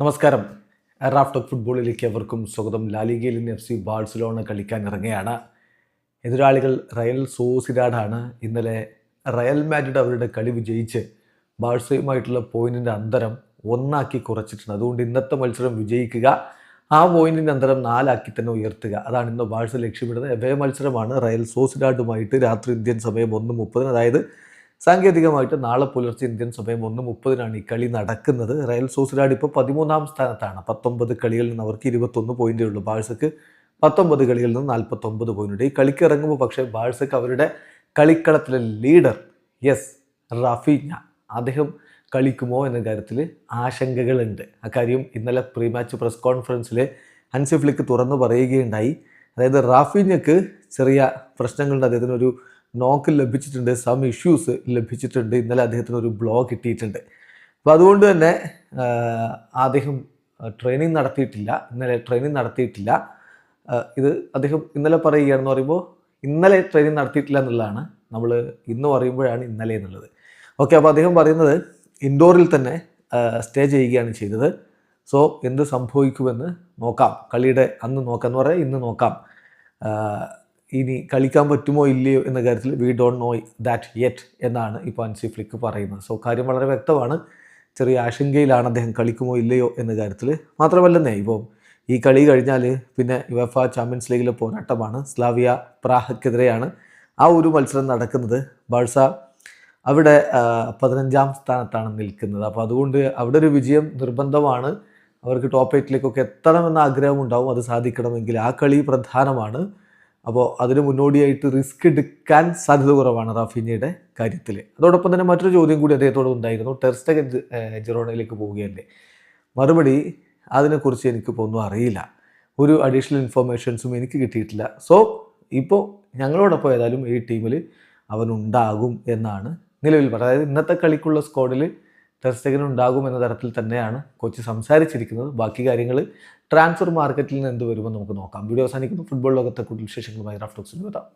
നമസ്കാരം. Raf talk ഫുട്ബോളിലേക്ക് എവർക്കും സ്വാഗതം. ലാലിഗയിൽ നിന്ന് FC ബാഴ്സലോണ കളിക്കാൻ ഇറങ്ങുകയാണ്. എതിരാളികൾ റയൽ സോസിഡാഡാണ്. ഇന്നലെ റയൽ മാഡ്രിഡ് അവരുടെ കളി വിജയിച്ച് ബാഴ്സയുമായിട്ടുള്ള പോയിന്റിൻ്റെ അന്തരം 1 കുറച്ചിട്ടുണ്ട്. അതുകൊണ്ട് ഇന്നത്തെ മത്സരം വിജയിക്കുക, ആ പോയിന്റിൻ്റെ അന്തരം 4 തന്നെ ഉയർത്തുക, അതാണ് ഇന്ന് ബാഴ്സ ലക്ഷ്യമിടുന്നത്. എവേ മത്സരമാണ് റയൽ സോസിഡാഡുമായിട്ട് രാത്രി ഇന്ത്യൻ സമയം 1:30, അതായത് സാങ്കേതികമായിട്ട് നാളെ പുലർച്ചെ ഇന്ത്യൻ സമയം 1:30 ഈ കളി നടക്കുന്നത്. റയൽ സോസിഡാഡ് ഇപ്പോൾ 13ാം സ്ഥാനത്താണ്. 19 കളികളിൽ നിന്ന് അവർക്ക് 21 പോയിന്റേ ഉള്ളൂ. ബാഴ്സക്ക് 19 കളികളിൽ നിന്ന് 49 പോയിന്റ്. ഈ കളിക്ക് ഇറങ്ങുമ്പോൾ പക്ഷേ ബാഴ്സക്ക് അവരുടെ കളിക്കളത്തിലെ ലീഡർ റാഫീഞ്ഞ അദ്ദേഹം കളിക്കുമോ എന്ന കാര്യത്തിൽ ആശങ്കകളുണ്ട്. അക്കാര്യം ഇന്നലെ പ്രീ മാച്ച് പ്രസ് കോൺഫറൻസിൽ ഹൻസി ഫ്ലിക്ക് തുറന്നു പറയുകയുണ്ടായി. അതായത് റാഫീഞ്ഞക്ക് ചെറിയ പ്രശ്നങ്ങളുണ്ട്, അദ്ദേഹത്തിനൊരു നോക്ക് ലഭിച്ചിട്ടുണ്ട്, സം ഇഷ്യൂസ് ലഭിച്ചിട്ടുണ്ട്. ഇന്നലെ അദ്ദേഹത്തിന് ഒരു ബ്ലോ കിട്ടിയിട്ടുണ്ട്. അപ്പോൾ അതുകൊണ്ട് തന്നെ അദ്ദേഹം ട്രെയിനിങ് നടത്തിയിട്ടില്ല. ഇത് അദ്ദേഹം ഇന്നലെ പറയുകയാണെന്ന് പറയുമ്പോൾ ഇന്നലെ ട്രെയിനിങ് നടത്തിയിട്ടില്ല എന്നുള്ളതാണ്. നമ്മൾ ഇന്ന് പറയുമ്പോഴാണ് ഇന്നലെ എന്നുള്ളത്. ഓക്കെ, അപ്പോൾ അദ്ദേഹം പറയുന്നത് ഇൻഡോറിൽ തന്നെ സ്റ്റേ ചെയ്യുകയാണ് ചെയ്തത്. സോ എന്ത് സംഭവിക്കുമെന്ന് നോക്കാം, കളിയുടെ അന്ന് നോക്കാമെന്ന് പറയാം, ഇന്ന് നോക്കാം. ഇനി കളിക്കാൻ പറ്റുമോ ഇല്ലയോ എന്ന കാര്യത്തിൽ we don't know that yet എന്നാണ് ഇപ്പോൾ ഹൻസി ഫ്ലിക്ക് പറയുന്നത്. സോ കാര്യം വളരെ വ്യക്തമാണ്. ചെറിയ ആശങ്കയിലാണ് അദ്ദേഹം കളിക്കുമോ ഇല്ലയോ എന്ന കാര്യത്തിൽ. മാത്രമല്ലെന്നേ, ഇപ്പോൾ ഈ കളി കഴിഞ്ഞാൽ പിന്നെ യുവേഫ ചാമ്പ്യൻസ് ലീഗിലെ പോരാട്ടമാണ്. സ്ലാവിയ പ്രാഹക്കെതിരെയാണ് ആ ഒരു മത്സരം നടക്കുന്നത്. ബാഴ്സ അവിടെ 15ാം സ്ഥാനത്താണ് നിൽക്കുന്നത്. അപ്പോൾ അതുകൊണ്ട് അവിടെ ഒരു വിജയം നിർബന്ധമാണ്. അവർക്ക് ടോപ്പ് 8 എത്തണമെന്ന ആഗ്രഹമുണ്ടാവും. അത് സാധിക്കണമെങ്കിൽ ആ കളി പ്രധാനമാണ്. അപ്പോൾ അതിന് മുന്നോടിയായിട്ട് റിസ്ക് എടുക്കാൻ സാധ്യത കുറവാണ് റാഫീഞ്ഞയുടെ കാര്യത്തിൽ. അതോടൊപ്പം തന്നെ മറ്റൊരു ചോദ്യം കൂടി അദ്ദേഹത്തോട് ഉണ്ടായിരുന്നു. ടെർ സ്റ്റെഗൻ ജിറോണയിലേക്ക് പോവുകയല്ലേ? മറുപടി അതിനെക്കുറിച്ച് എനിക്കിപ്പോൾ ഒന്നും അറിയില്ല. ഒരു അഡീഷണൽ ഇൻഫർമേഷൻസും എനിക്ക് കിട്ടിയിട്ടില്ല. സോ ഇപ്പോൾ ഞങ്ങളോടൊപ്പം ഏതായാലും ഈ ടീമിൽ അവനുണ്ടാകും എന്നാണ് നിലവിൽ പറയുന്നത്. അതായത് ഇന്നത്തെ കളിക്കുള്ള സ്ക്വാഡിൽ ടെർ സ്റ്റെഗൻ ഉണ്ടാകും എന്ന തരത്തിൽ തന്നെയാണ് കോച്ച് സംസാരിച്ചിരിക്കുന്നത്. ബാക്കി കാര്യങ്ങൾ ട്രാൻസ്ഫർ മാർക്കറ്റിൽ നിന്ന് എന്ത് വരുമെന്ന് നമുക്ക് നോക്കാം. വീഡിയോ അവസാനിക്കുന്നു. ഫുട്ബോൾ ലോകത്തെ കൂടുതൽ വിശേഷങ്ങളുമായി റാഫ് ടോക്സിൽ വരാം.